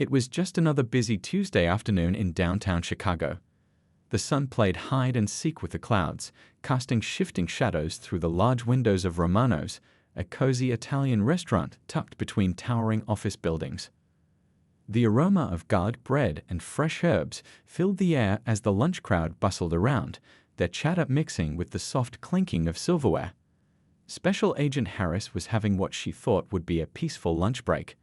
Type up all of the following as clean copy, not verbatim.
It was just another busy Tuesday afternoon in downtown Chicago. The sun played hide and seek with the clouds, casting shifting shadows through the large windows of Romano's, a cozy Italian restaurant tucked between towering office buildings. The aroma of garlic bread and fresh herbs filled the air as the lunch crowd bustled around, their chatter mixing with the soft clinking of silverware. Special Agent Harris was having what she thought would be a peaceful lunch break.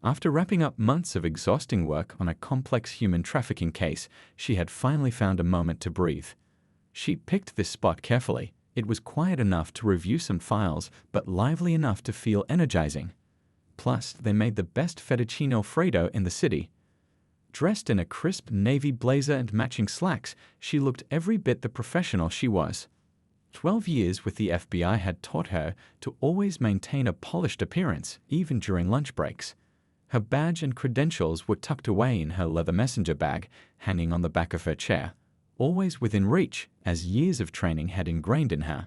After wrapping up months of exhausting work on a complex human trafficking case, she had finally found a moment to breathe. She picked this spot carefully. It was quiet enough to review some files, but lively enough to feel energizing. Plus, they made the best fettuccine Alfredo in the city. Dressed in a crisp navy blazer and matching slacks, she looked every bit the professional she was. 12 years with the FBI had taught her to always maintain a polished appearance, even during lunch breaks. Her badge and credentials were tucked away in her leather messenger bag, hanging on the back of her chair, always within reach, as years of training had ingrained in her.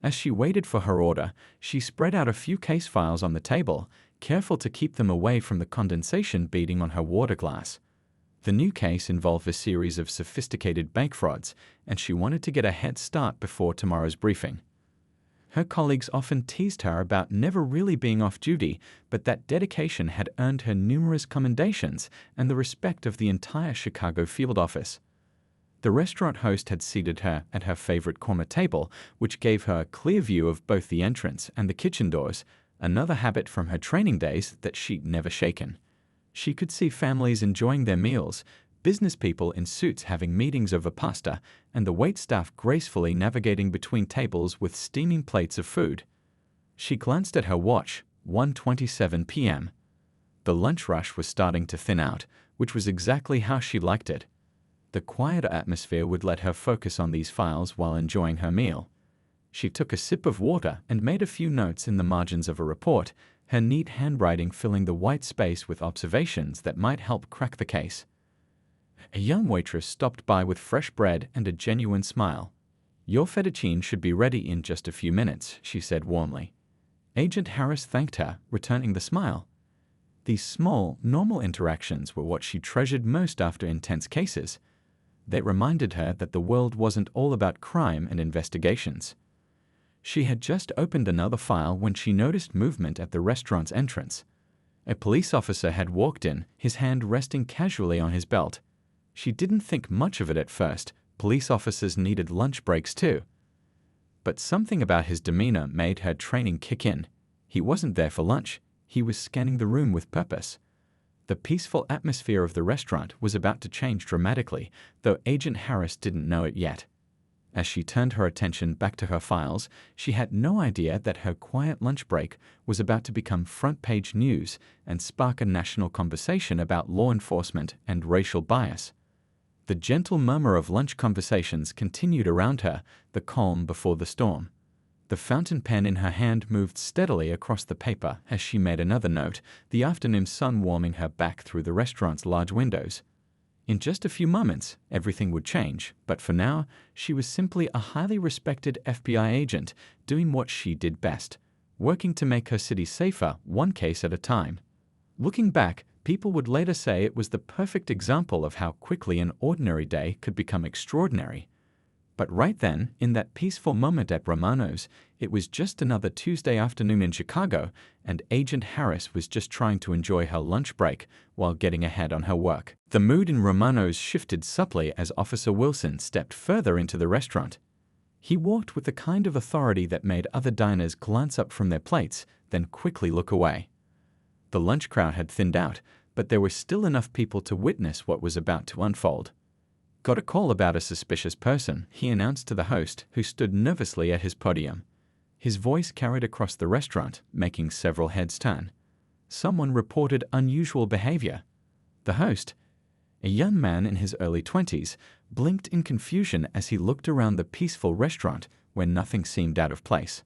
As she waited for her order, she spread out a few case files on the table, careful to keep them away from the condensation beading on her water glass. The new case involved a series of sophisticated bank frauds, and she wanted to get a head start before tomorrow's briefing. Her colleagues often teased her about never really being off duty, but that dedication had earned her numerous commendations and the respect of the entire Chicago field office. The restaurant host had seated her at her favorite corner table, which gave her a clear view of both the entrance and the kitchen doors, another habit from her training days that she'd never shaken. She could see families enjoying their meals, business people in suits having meetings over pasta, and the waitstaff gracefully navigating between tables with steaming plates of food. She glanced at her watch, 1:27 p.m. The lunch rush was starting to thin out, which was exactly how she liked it. The quieter atmosphere would let her focus on these files while enjoying her meal. She took a sip of water and made a few notes in the margins of a report, her neat handwriting filling the white space with observations that might help crack the case. A young waitress stopped by with fresh bread and a genuine smile. "Your fettuccine should be ready in just a few minutes," she said warmly. Agent Harris thanked her, returning the smile. These small, normal interactions were what she treasured most after intense cases. They reminded her that the world wasn't all about crime and investigations. She had just opened another file when she noticed movement at the restaurant's entrance. A police officer had walked in, his hand resting casually on his belt. She didn't think much of it at first. Police officers needed lunch breaks too. But something about his demeanor made her training kick in. He wasn't there for lunch. He was scanning the room with purpose. The peaceful atmosphere of the restaurant was about to change dramatically, though Agent Harris didn't know it yet. As she turned her attention back to her files, she had no idea that her quiet lunch break was about to become front-page news and spark a national conversation about law enforcement and racial bias. The gentle murmur of lunch conversations continued around her, the calm before the storm. The fountain pen in her hand moved steadily across the paper as she made another note, the afternoon sun warming her back through the restaurant's large windows. In just a few moments, everything would change, but for now, she was simply a highly respected FBI agent doing what she did best, working to make her city safer, one case at a time. Looking back, people would later say it was the perfect example of how quickly an ordinary day could become extraordinary. But right then, in that peaceful moment at Romano's, it was just another Tuesday afternoon in Chicago, and Agent Harris was just trying to enjoy her lunch break while getting ahead on her work. The mood in Romano's shifted subtly as Officer Wilson stepped further into the restaurant. He walked with the kind of authority that made other diners glance up from their plates, then quickly look away. The lunch crowd had thinned out, but there were still enough people to witness what was about to unfold. "Got a call about a suspicious person," he announced to the host, who stood nervously at his podium. His voice carried across the restaurant, making several heads turn. Someone reported unusual behavior. The host, a young man in his early 20s, blinked in confusion as he looked around the peaceful restaurant where nothing seemed out of place.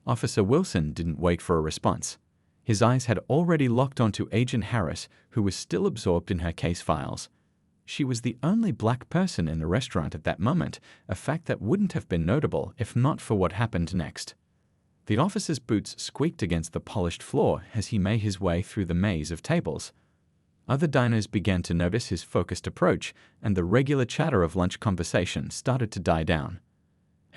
Officer Wilson didn't wait for a response. His eyes had already locked onto Agent Harris, who was still absorbed in her case files. She was the only black person in the restaurant at that moment, a fact that wouldn't have been notable if not for what happened next. The officer's boots squeaked against the polished floor as he made his way through the maze of tables. Other diners began to notice his focused approach, and the regular chatter of lunch conversation started to die down.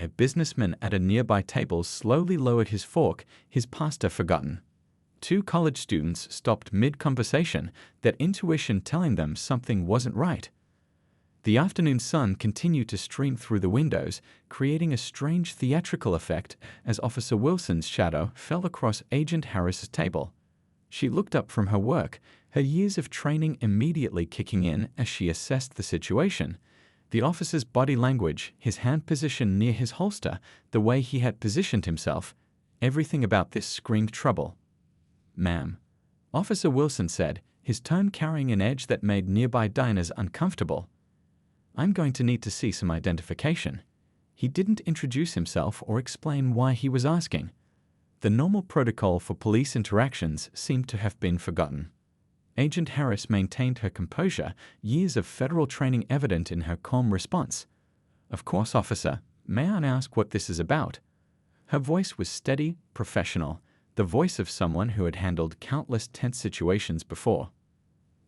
A businessman at a nearby table slowly lowered his fork, his pasta forgotten. Two college students stopped mid-conversation, their intuition telling them something wasn't right. The afternoon sun continued to stream through the windows, creating a strange theatrical effect as Officer Wilson's shadow fell across Agent Harris's table. She looked up from her work, her years of training immediately kicking in as she assessed the situation. The officer's body language, his hand position near his holster, the way he had positioned himself, everything about this screamed trouble. "Ma'am," Officer Wilson said, his tone carrying an edge that made nearby diners uncomfortable. "I'm going to need to see some identification." He didn't introduce himself or explain why he was asking. The normal protocol for police interactions seemed to have been forgotten. Agent Harris maintained her composure, years of federal training evident in her calm response. "Of course, officer. May I ask what this is about?" Her voice was steady, professional, the voice of someone who had handled countless tense situations before.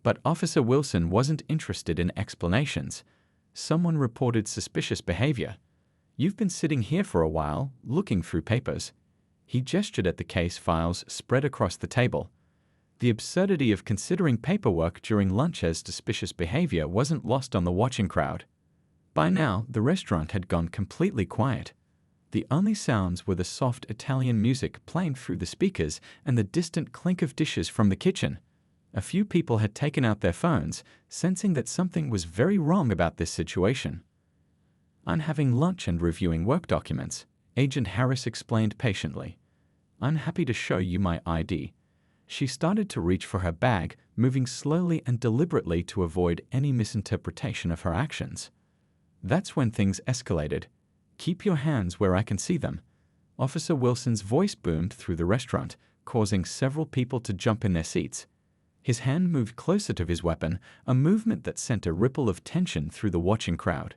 But Officer Wilson wasn't interested in explanations. Someone reported suspicious behavior. "You've been sitting here for a while, looking through papers." He gestured at the case files spread across the table. The absurdity of considering paperwork during lunch as suspicious behavior wasn't lost on the watching crowd. By now, the restaurant had gone completely quiet. The only sounds were the soft Italian music playing through the speakers and the distant clink of dishes from the kitchen. A few people had taken out their phones, sensing that something was very wrong about this situation. "I'm having lunch and reviewing work documents," Agent Harris explained patiently. "I'm happy to show you my ID." She started to reach for her bag, moving slowly and deliberately to avoid any misinterpretation of her actions. That's when things escalated. "Keep your hands where I can see them." Officer Wilson's voice boomed through the restaurant, causing several people to jump in their seats. His hand moved closer to his weapon, a movement that sent a ripple of tension through the watching crowd.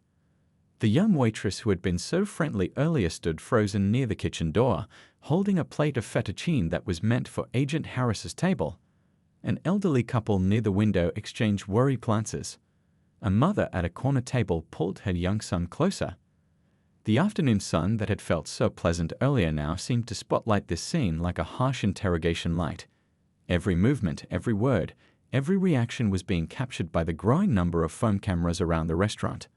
The young waitress who had been so friendly earlier stood frozen near the kitchen door, holding a plate of fettuccine that was meant for Agent Harris's table. An elderly couple near the window exchanged worried glances. A mother at a corner table pulled her young son closer. The afternoon sun that had felt so pleasant earlier now seemed to spotlight this scene like a harsh interrogation light. Every movement, every word, every reaction was being captured by the growing number of phone cameras around the restaurant.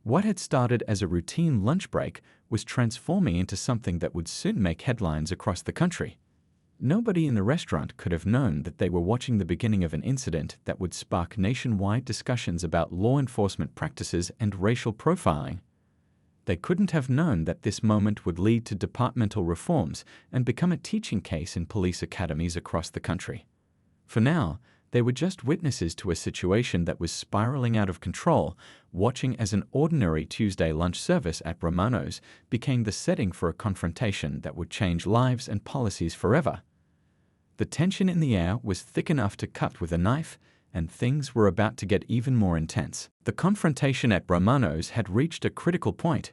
What had started as a routine lunch break was transforming into something that would soon make headlines across the country. Nobody in the restaurant could have known that they were watching the beginning of an incident that would spark nationwide discussions about law enforcement practices and racial profiling. They couldn't have known that this moment would lead to departmental reforms and become a teaching case in police academies across the country. For now, they were just witnesses to a situation that was spiraling out of control, watching as an ordinary Tuesday lunch service at Romano's became the setting for a confrontation that would change lives and policies forever. The tension in the air was thick enough to cut with a knife, and things were about to get even more intense. The confrontation at Romano's had reached a critical point.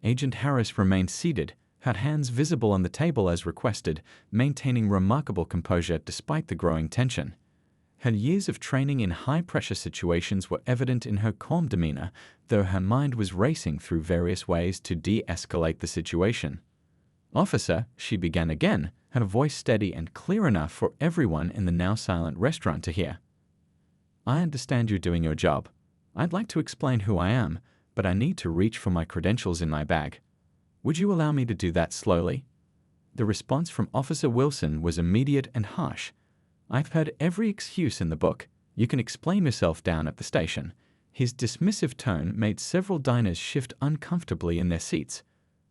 Agent Harris remained seated, her hands visible on the table as requested, maintaining remarkable composure despite the growing tension. Her years of training in high-pressure situations were evident in her calm demeanor, though her mind was racing through various ways to de-escalate the situation. "Officer," she began again, her voice steady and clear enough for everyone in the now silent restaurant to hear. "I understand you're doing your job. I'd like to explain who I am, but I need to reach for my credentials in my bag. Would you allow me to do that slowly?" The response from Officer Wilson was immediate and harsh. "I've heard every excuse in the book. You can explain yourself down at the station." His dismissive tone made several diners shift uncomfortably in their seats.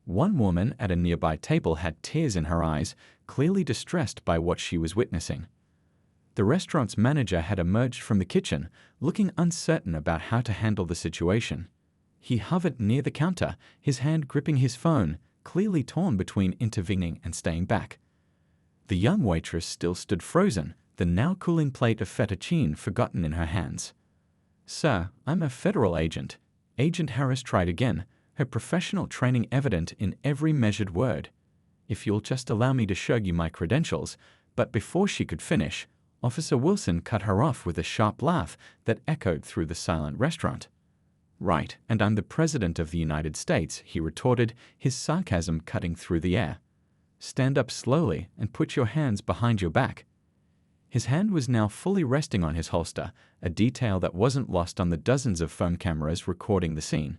One woman at a nearby table had tears in her eyes, clearly distressed by what she was witnessing. The restaurant's manager had emerged from the kitchen, looking uncertain about how to handle the situation. He hovered near the counter, his hand gripping his phone, clearly torn between intervening and staying back. The young waitress still stood frozen, the now cooling plate of fettuccine forgotten in her hands. "Sir, I'm a federal agent." Agent Harris tried again, her professional training evident in every measured word. "If you'll just allow me to show you my credentials." But before she could finish, Officer Wilson cut her off with a sharp laugh that echoed through the silent restaurant. "Right, and I'm the President of the United States," he retorted, his sarcasm cutting through the air. "Stand up slowly and put your hands behind your back." His hand was now fully resting on his holster, a detail that wasn't lost on the dozens of phone cameras recording the scene.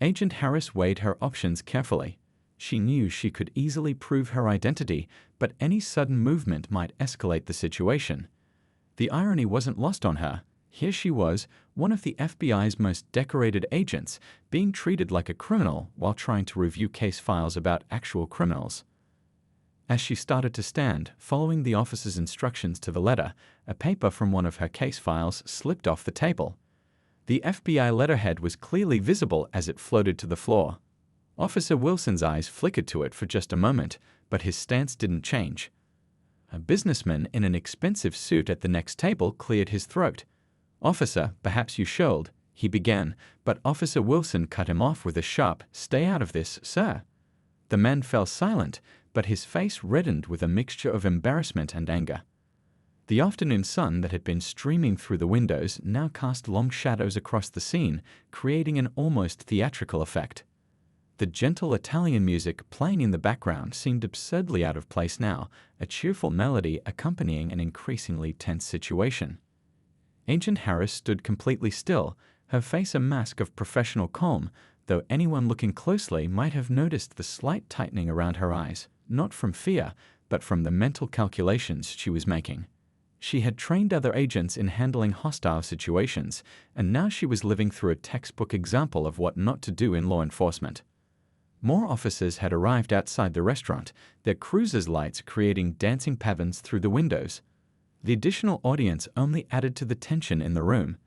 Agent Harris weighed her options carefully. She knew she could easily prove her identity, but any sudden movement might escalate the situation. The irony wasn't lost on her. Here she was, one of the FBI's most decorated agents, being treated like a criminal while trying to review case files about actual criminals. As she started to stand, following the officer's instructions to the letter, a paper from one of her case files slipped off the table. The FBI letterhead was clearly visible as it floated to the floor. Officer Wilson's eyes flickered to it for just a moment, but his stance didn't change. A businessman in an expensive suit at the next table cleared his throat. "Officer, perhaps you should," he began, but Officer Wilson cut him off with a sharp, "Stay out of this, sir." The man fell silent, but his face reddened with a mixture of embarrassment and anger. The afternoon sun that had been streaming through the windows now cast long shadows across the scene, creating an almost theatrical effect. The gentle Italian music playing in the background seemed absurdly out of place now, a cheerful melody accompanying an increasingly tense situation. Agent Harris stood completely still, her face a mask of professional calm, though anyone looking closely might have noticed the slight tightening around her eyes, not from fear, but from the mental calculations she was making. She had trained other agents in handling hostile situations, and now she was living through a textbook example of what not to do in law enforcement. More officers had arrived outside the restaurant, their cruisers' lights creating dancing patterns through the windows. The additional audience only added to the tension in the room.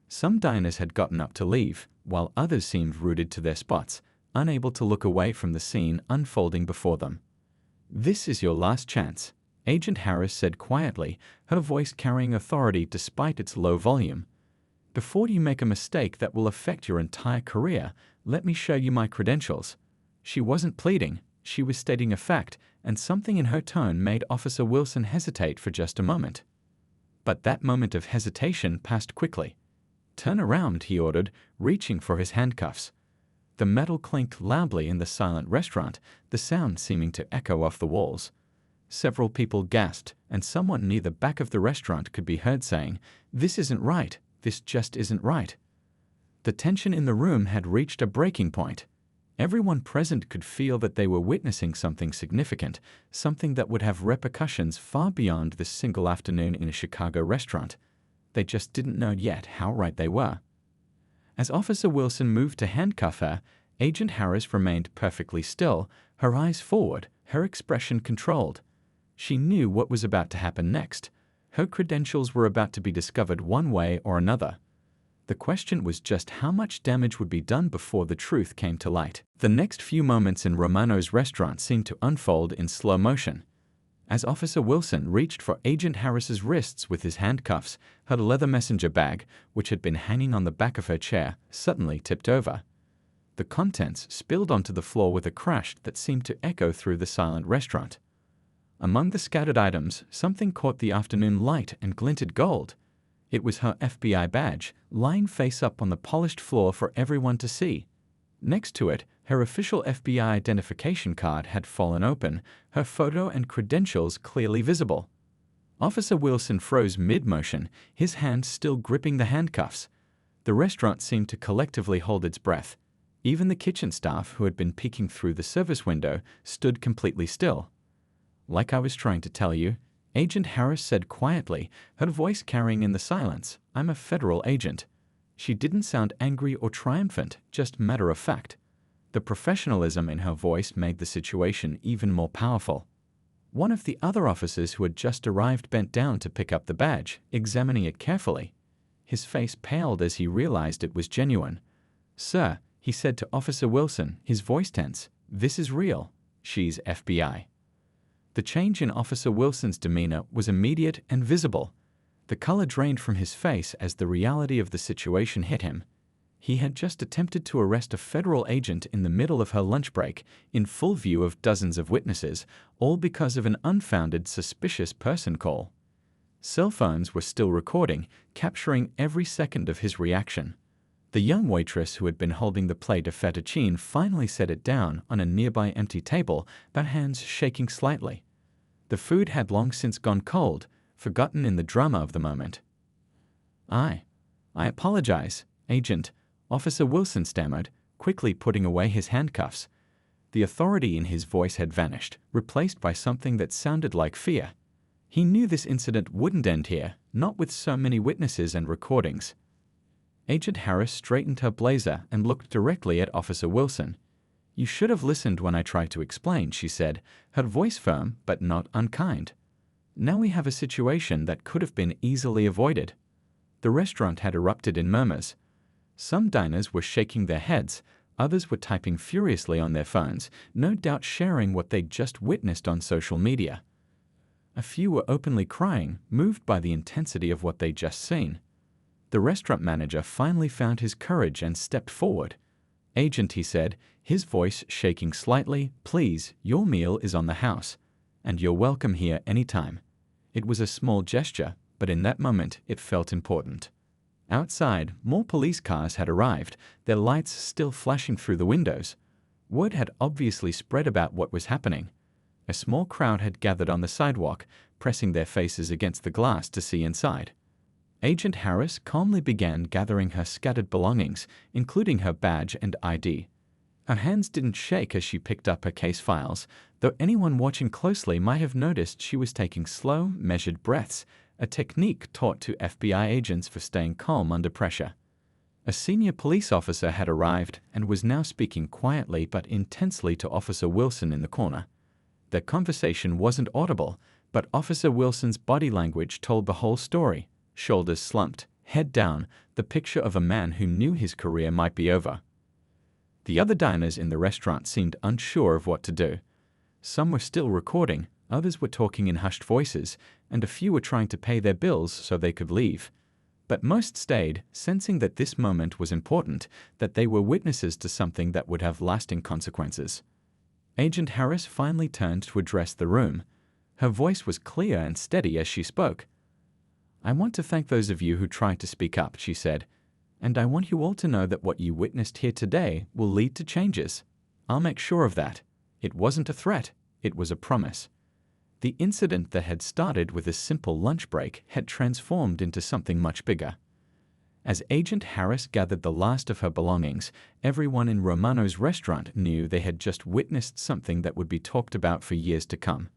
Some diners had gotten up to leave, while others seemed rooted to their spots, unable to look away from the scene unfolding before them. "This is your last chance," Agent Harris said quietly, her voice carrying authority despite its low volume. "Before you make a mistake that will affect your entire career, let me show you my credentials." She wasn't pleading, she was stating a fact, and something in her tone made Officer Wilson hesitate for just a moment. But that moment of hesitation passed quickly. "Turn around," he ordered, reaching for his handcuffs. The metal clinked loudly in the silent restaurant, the sound seeming to echo off the walls. Several people gasped, and someone near the back of the restaurant could be heard saying, "This isn't right, this just isn't right." The tension in the room had reached a breaking point. Everyone present could feel that they were witnessing something significant, something that would have repercussions far beyond this single afternoon in a Chicago restaurant. They just didn't know yet how right they were. As Officer Wilson moved to handcuff her, Agent Harris remained perfectly still, her eyes forward, her expression controlled. She knew what was about to happen next. Her credentials were about to be discovered one way or another. The question was just how much damage would be done before the truth came to light. The next few moments in Romano's restaurant seemed to unfold in slow motion. As Officer Wilson reached for Agent Harris's wrists with his handcuffs, her leather messenger bag, which had been hanging on the back of her chair, suddenly tipped over. The contents spilled onto the floor with a crash that seemed to echo through the silent restaurant. Among the scattered items, something caught the afternoon light and glinted gold. It was her FBI badge, lying face up on the polished floor for everyone to see. Next to it, her official FBI identification card had fallen open, her photo and credentials clearly visible. Officer Wilson froze mid-motion, his hand still gripping the handcuffs. The restaurant seemed to collectively hold its breath. Even the kitchen staff, who had been peeking through the service window, stood completely still. "Like I was trying to tell you," Agent Harris said quietly, her voice carrying in the silence, "I'm a federal agent." She didn't sound angry or triumphant, just matter-of-fact. The professionalism in her voice made the situation even more powerful. One of the other officers who had just arrived bent down to pick up the badge, examining it carefully. His face paled as he realized it was genuine. "Sir," he said to Officer Wilson, his voice tense, "this is real. She's FBI." The change in Officer Wilson's demeanor was immediate and visible. The color drained from his face as the reality of the situation hit him. He had just attempted to arrest a federal agent in the middle of her lunch break, in full view of dozens of witnesses, all because of an unfounded suspicious person call. Cell phones were still recording, capturing every second of his reaction. The young waitress who had been holding the plate of fettuccine finally set it down on a nearby empty table, her hands shaking slightly. The food had long since gone cold, forgotten in the drama of the moment. I apologize, Agent," Officer Wilson stammered, quickly putting away his handcuffs. The authority in his voice had vanished, replaced by something that sounded like fear. He knew this incident wouldn't end here, not with so many witnesses and recordings. Agent Harris straightened her blazer and looked directly at Officer Wilson. "You should have listened when I tried to explain," she said, her voice firm but not unkind. "Now we have a situation that could have been easily avoided." The restaurant had erupted in murmurs. Some diners were shaking their heads, others were typing furiously on their phones, no doubt sharing what they'd just witnessed on social media. A few were openly crying, moved by the intensity of what they'd just seen. The restaurant manager finally found his courage and stepped forward. "Agent," he said, his voice shaking slightly, "please, your meal is on the house, and you're welcome here anytime." It was a small gesture, but in that moment it felt important. Outside, more police cars had arrived, their lights still flashing through the windows. Word had obviously spread about what was happening. A small crowd had gathered on the sidewalk, pressing their faces against the glass to see inside. Agent Harris calmly began gathering her scattered belongings, including her badge and ID. Her hands didn't shake as she picked up her case files, though anyone watching closely might have noticed she was taking slow, measured breaths, a technique taught to FBI agents for staying calm under pressure. A senior police officer had arrived and was now speaking quietly but intensely to Officer Wilson in the corner. Their conversation wasn't audible, but Officer Wilson's body language told the whole story. Shoulders slumped, head down, the picture of a man who knew his career might be over. The other diners in the restaurant seemed unsure of what to do. Some were still recording, others were talking in hushed voices, and a few were trying to pay their bills so they could leave. But most stayed, sensing that this moment was important, that they were witnesses to something that would have lasting consequences. Agent Harris finally turned to address the room. Her voice was clear and steady as she spoke. "I want to thank those of you who tried to speak up," she said, "and I want you all to know that what you witnessed here today will lead to changes. I'll make sure of that. It wasn't a threat, it was a promise." The incident that had started with a simple lunch break had transformed into something much bigger. As Agent Harris gathered the last of her belongings, everyone in Romano's restaurant knew they had just witnessed something that would be talked about for years to come.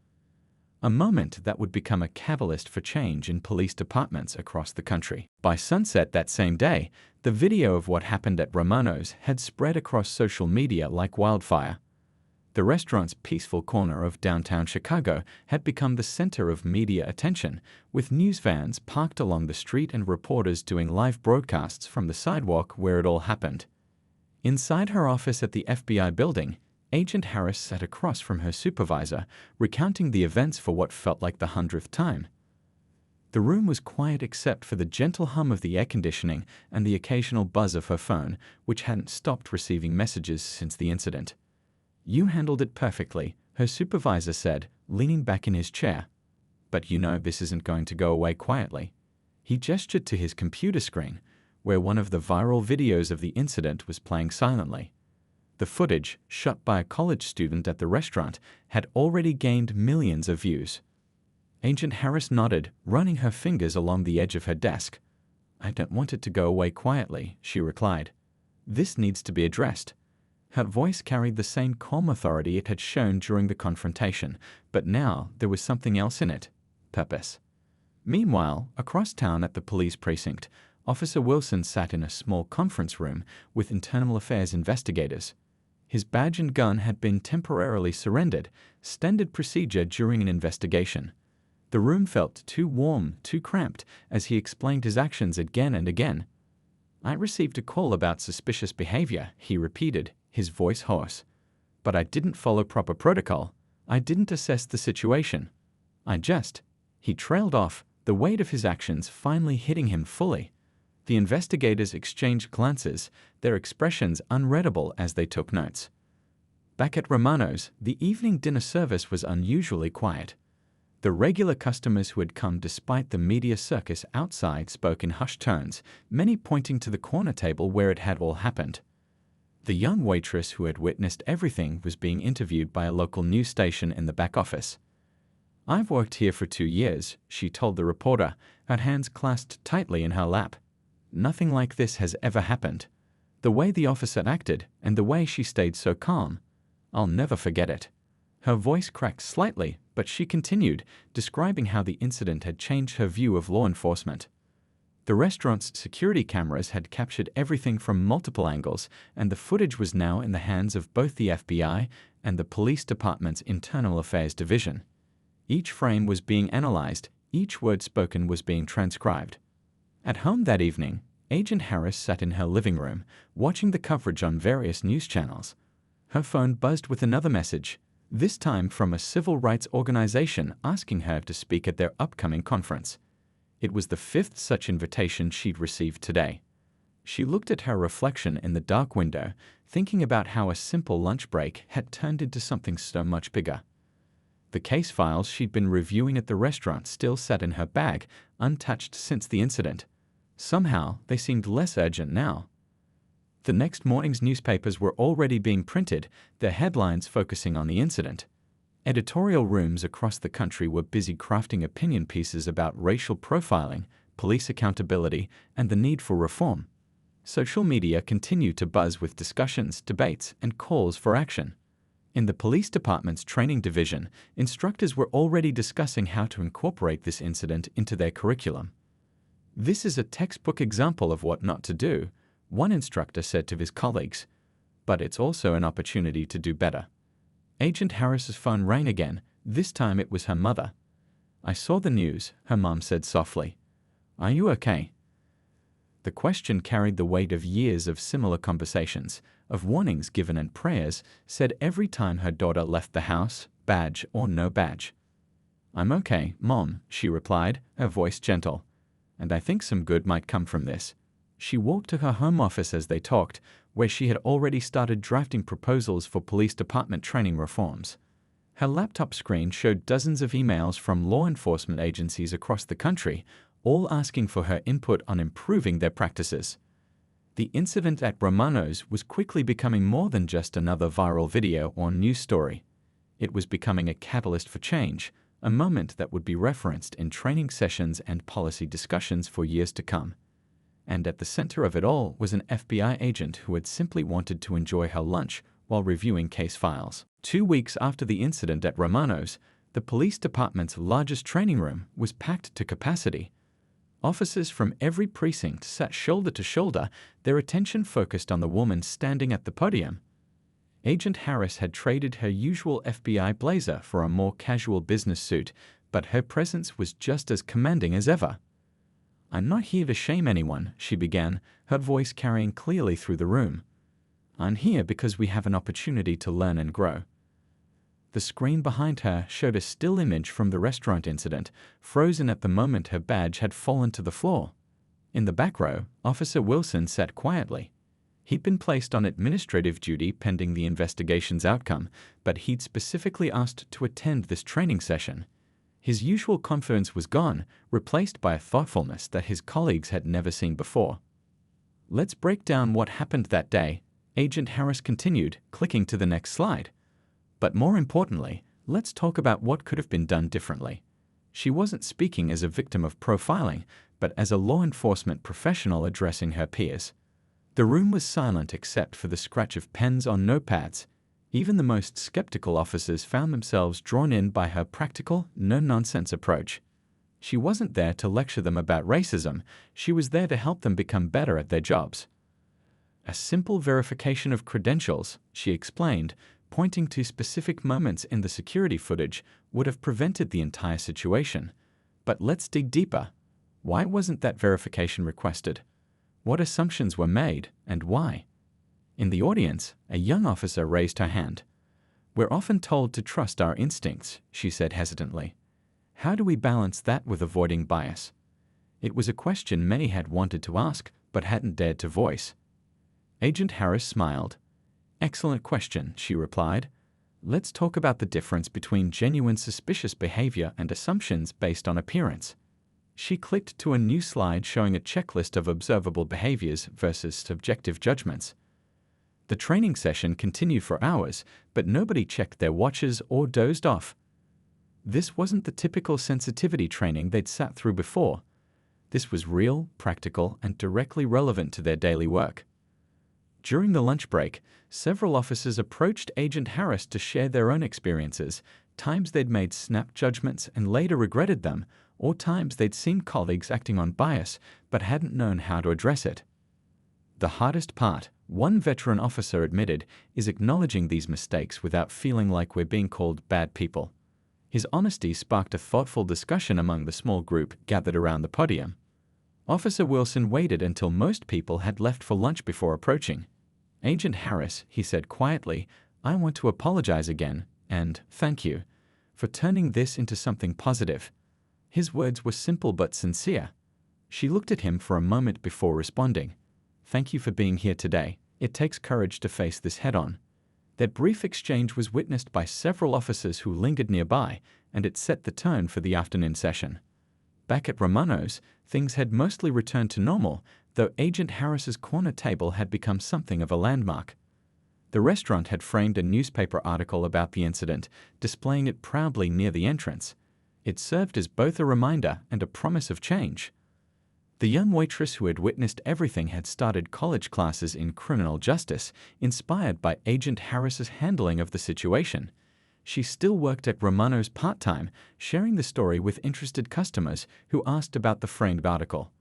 A moment that would become a catalyst for change in police departments across the country. By sunset that same day, the video of what happened at Romano's had spread across social media like wildfire. The restaurant's peaceful corner of downtown Chicago had become the center of media attention, with news vans parked along the street and reporters doing live broadcasts from the sidewalk where it all happened. Inside her office at the FBI building, Agent Harris sat across from her supervisor, recounting the events for what felt like the 100th time. The room was quiet except for the gentle hum of the air conditioning and the occasional buzz of her phone, which hadn't stopped receiving messages since the incident. "You handled it perfectly," her supervisor said, leaning back in his chair. "But you know this isn't going to go away quietly." He gestured to his computer screen, where one of the viral videos of the incident was playing silently. The footage, shot by a college student at the restaurant, had already gained millions of views. Agent Harris nodded, running her fingers along the edge of her desk. "I don't want it to go away quietly," she replied. "This needs to be addressed." Her voice carried the same calm authority it had shown during the confrontation, but now there was something else in it: purpose. Meanwhile, across town at the police precinct, Officer Wilson sat in a small conference room with internal affairs investigators. His badge and gun had been temporarily surrendered, standard procedure during an investigation. The room felt too warm, too cramped, as he explained his actions again and again. "I received a call about suspicious behavior," he repeated, his voice hoarse. "But I didn't follow proper protocol. I didn't assess the situation. I just..." He trailed off, the weight of his actions finally hitting him fully. The investigators exchanged glances, their expressions unreadable as they took notes. Back at Romano's, the evening dinner service was unusually quiet. The regular customers who had come despite the media circus outside spoke in hushed tones, many pointing to the corner table where it had all happened. The young waitress who had witnessed everything was being interviewed by a local news station in the back office. "I've worked here for 2 years," she told the reporter, her hands clasped tightly in her lap. "Nothing like this has ever happened. The way the officer acted and the way she stayed so calm, I'll never forget it." Her voice cracked slightly, but she continued, describing how the incident had changed her view of law enforcement. The restaurant's security cameras had captured everything from multiple angles, and the footage was now in the hands of both the FBI and the police department's internal affairs division. Each frame was being analyzed, each word spoken was being transcribed. At home that evening, Agent Harris sat in her living room, watching the coverage on various news channels. Her phone buzzed with another message, this time from a civil rights organization asking her to speak at their upcoming conference. It was the 5th such invitation she'd received today. She looked at her reflection in the dark window, thinking about how a simple lunch break had turned into something so much bigger. The case files she'd been reviewing at the restaurant still sat in her bag, untouched since the incident. Somehow, they seemed less urgent now. The next morning's newspapers were already being printed, their headlines focusing on the incident. Editorial rooms across the country were busy crafting opinion pieces about racial profiling, police accountability, and the need for reform. Social media continued to buzz with discussions, debates, and calls for action. In the police department's training division, instructors were already discussing how to incorporate this incident into their curriculum. "This is a textbook example of what not to do," one instructor said to his colleagues, "but it's also an opportunity to do better." Agent Harris's phone rang again. This time it was her mother. "I saw the news," her mom said softly. "Are you okay?" The question carried the weight of years of similar conversations, of warnings given and prayers said every time her daughter left the house, badge or no badge. "I'm okay, Mom," she replied, her voice gentle. "And I think some good might come from this." She walked to her home office as they talked, where she had already started drafting proposals for police department training reforms. Her laptop screen showed dozens of emails from law enforcement agencies across the country, all asking for her input on improving their practices. The incident at Romano's was quickly becoming more than just another viral video or news story. It was becoming a catalyst for change, a moment that would be referenced in training sessions and policy discussions for years to come. And at the center of it all was an FBI agent who had simply wanted to enjoy her lunch while reviewing case files. 2 weeks after the incident at Romano's, the police department's largest training room was packed to capacity. Officers from every precinct sat shoulder to shoulder, their attention focused on the woman standing at the podium. Agent Harris had traded her usual FBI blazer for a more casual business suit, but her presence was just as commanding as ever. "I'm not here to shame anyone," she began, her voice carrying clearly through the room. "I'm here because we have an opportunity to learn and grow." The screen behind her showed a still image from the restaurant incident, frozen at the moment her badge had fallen to the floor. In the back row, Officer Wilson sat quietly. He'd been placed on administrative duty pending the investigation's outcome, but he'd specifically asked to attend this training session. His usual confidence was gone, replaced by a thoughtfulness that his colleagues had never seen before. "Let's break down what happened that day," Agent Harris continued, clicking to the next slide. "But more importantly, let's talk about what could have been done differently." She wasn't speaking as a victim of profiling, but as a law enforcement professional addressing her peers. The room was silent except for the scratch of pens on notepads. Even the most skeptical officers found themselves drawn in by her practical, no-nonsense approach. She wasn't there to lecture them about racism, she was there to help them become better at their jobs. "A simple verification of credentials," she explained, pointing to specific moments in the security footage, would have prevented the entire situation. But let's dig deeper. Why wasn't that verification requested? What assumptions were made, and why? In the audience, a young officer raised her hand. "We're often told to trust our instincts," she said hesitantly. "How do we balance that with avoiding bias?" It was a question many had wanted to ask, but hadn't dared to voice. Agent Harris smiled. "Excellent question," she replied. Let's talk about the difference between genuine suspicious behavior and assumptions based on appearance. She clicked to a new slide showing a checklist of observable behaviors versus subjective judgments. The training session continued for hours, but nobody checked their watches or dozed off. This wasn't the typical sensitivity training they'd sat through before. This was real, practical, and directly relevant to their daily work. During the lunch break, several officers approached Agent Harris to share their own experiences, times they'd made snap judgments and later regretted them, or times they'd seen colleagues acting on bias but hadn't known how to address it. The hardest part, one veteran officer admitted, is acknowledging these mistakes without feeling like we're being called bad people. His honesty sparked a thoughtful discussion among the small group gathered around the podium. Officer Wilson waited until most people had left for lunch before approaching. "Agent Harris," he said quietly, "I want to apologize again, and thank you, for turning this into something positive." His words were simple but sincere. She looked at him for a moment before responding. "Thank you for being here today. It takes courage to face this head-on." That brief exchange was witnessed by several officers who lingered nearby, and it set the tone for the afternoon session. Back at Romano's, things had mostly returned to normal, though Agent Harris's corner table had become something of a landmark. The restaurant had framed a newspaper article about the incident, displaying it proudly near the entrance. It served as both a reminder and a promise of change. The young waitress who had witnessed everything had started college classes in criminal justice, inspired by Agent Harris's handling of the situation. She still worked at Romano's part-time, sharing the story with interested customers who asked about the framed article.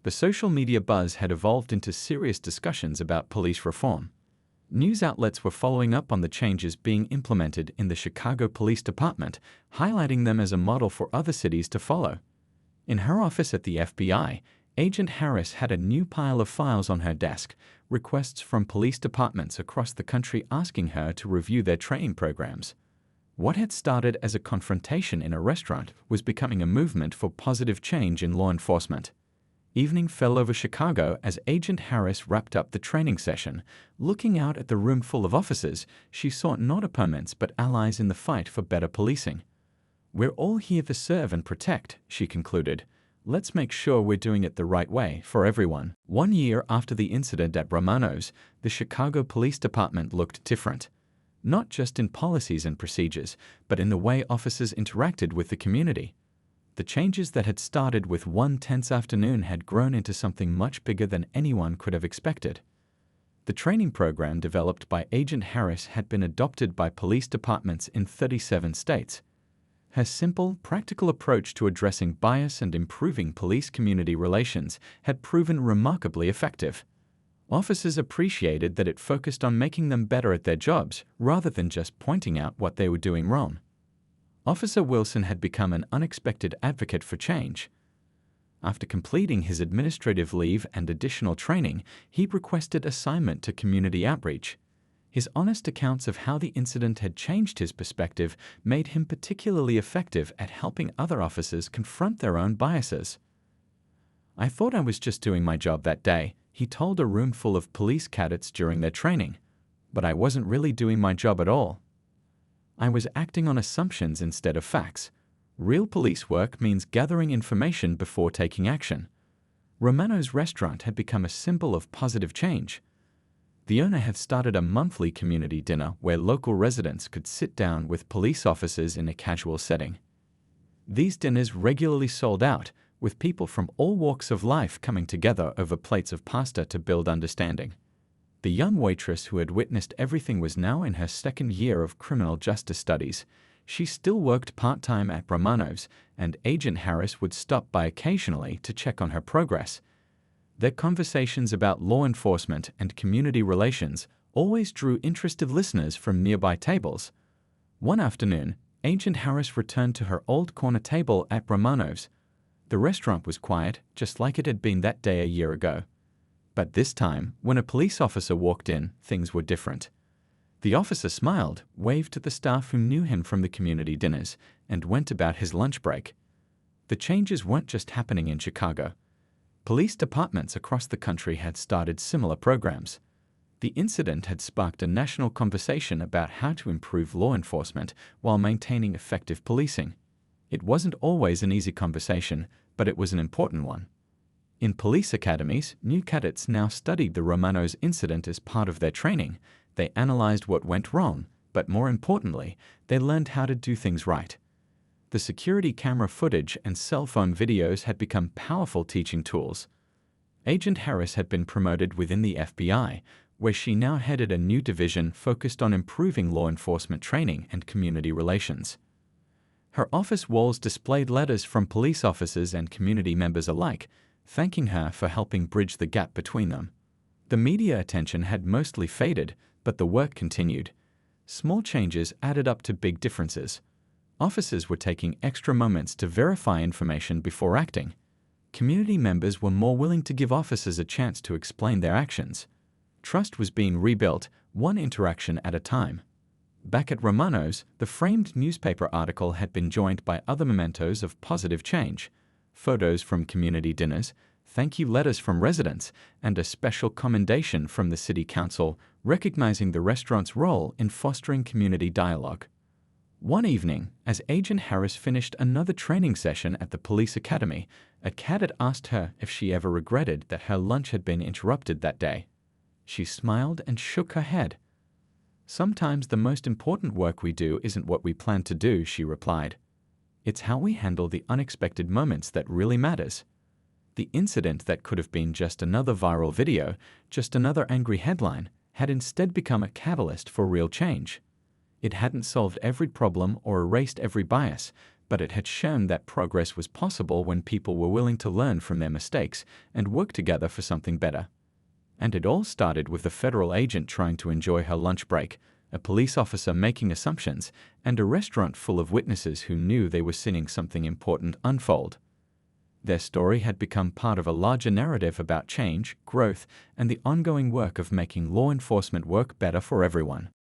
The social media buzz had evolved into serious discussions about police reform. News outlets were following up on the changes being implemented in the Chicago Police Department, highlighting them as a model for other cities to follow. In her office at the FBI, Agent Harris had a new pile of files on her desk, requests from police departments across the country asking her to review their training programs. What had started as a confrontation in a restaurant was becoming a movement for positive change in law enforcement. Evening fell over Chicago as Agent Harris wrapped up the training session. Looking out at the room full of officers, she sought not opponents but allies in the fight for better policing. "We're all here to serve and protect," she concluded. "Let's make sure we're doing it the right way for everyone." 1 year after the incident at Romano's, the Chicago Police Department looked different. Not just in policies and procedures, but in the way officers interacted with the community. The changes that had started with one tense afternoon had grown into something much bigger than anyone could have expected. The training program developed by Agent Harris had been adopted by police departments in 37 states. Her simple, practical approach to addressing bias and improving police-community relations had proven remarkably effective. Officers appreciated that it focused on making them better at their jobs rather than just pointing out what they were doing wrong. Officer Wilson had become an unexpected advocate for change. After completing his administrative leave and additional training, he requested assignment to community outreach. His honest accounts of how the incident had changed his perspective made him particularly effective at helping other officers confront their own biases. "I thought I was just doing my job that day," he told a room full of police cadets during their training. "But I wasn't really doing my job at all. I was acting on assumptions instead of facts. Real police work means gathering information before taking action." Romano's restaurant had become a symbol of positive change. The owner had started a monthly community dinner where local residents could sit down with police officers in a casual setting. These dinners regularly sold out, with people from all walks of life coming together over plates of pasta to build understanding. The young waitress who had witnessed everything was now in her second year of criminal justice studies. She still worked part-time at Romano's, and Agent Harris would stop by occasionally to check on her progress. Their conversations about law enforcement and community relations always drew interested listeners from nearby tables. One afternoon, Agent Harris returned to her old corner table at Romano's. The restaurant was quiet, just like it had been that day a year ago. But this time, when a police officer walked in, things were different. The officer smiled, waved to the staff who knew him from the community dinners, and went about his lunch break. The changes weren't just happening in Chicago. Police departments across the country had started similar programs. The incident had sparked a national conversation about how to improve law enforcement while maintaining effective policing. It wasn't always an easy conversation, but it was an important one. In police academies, new cadets now studied the Romanos incident as part of their training. They analyzed what went wrong, but more importantly, they learned how to do things right. The security camera footage and cell phone videos had become powerful teaching tools. Agent Harris had been promoted within the FBI, where she now headed a new division focused on improving law enforcement training and community relations. Her office walls displayed letters from police officers and community members alike, thanking her for helping bridge the gap between them. The media attention had mostly faded, but the work continued. Small changes added up to big differences. Officers were taking extra moments to verify information before acting. Community members were more willing to give officers a chance to explain their actions. Trust was being rebuilt, one interaction at a time. Back at Romano's, the framed newspaper article had been joined by other mementos of positive change: photos from community dinners, thank you letters from residents, and a special commendation from the City Council recognizing the restaurant's role in fostering community dialogue. One evening, as Agent Harris finished another training session at the police academy, a cadet asked her if she ever regretted that her lunch had been interrupted that day. She smiled and shook her head. "Sometimes the most important work we do isn't what we plan to do," she replied. "It's how we handle the unexpected moments that really matters." The incident that could have been just another viral video, just another angry headline, had instead become a catalyst for real change. It hadn't solved every problem or erased every bias, but it had shown that progress was possible when people were willing to learn from their mistakes and work together for something better. And it all started with a federal agent trying to enjoy her lunch break, a police officer making assumptions, and a restaurant full of witnesses who knew they were seeing something important unfold. Their story had become part of a larger narrative about change, growth, and the ongoing work of making law enforcement work better for everyone.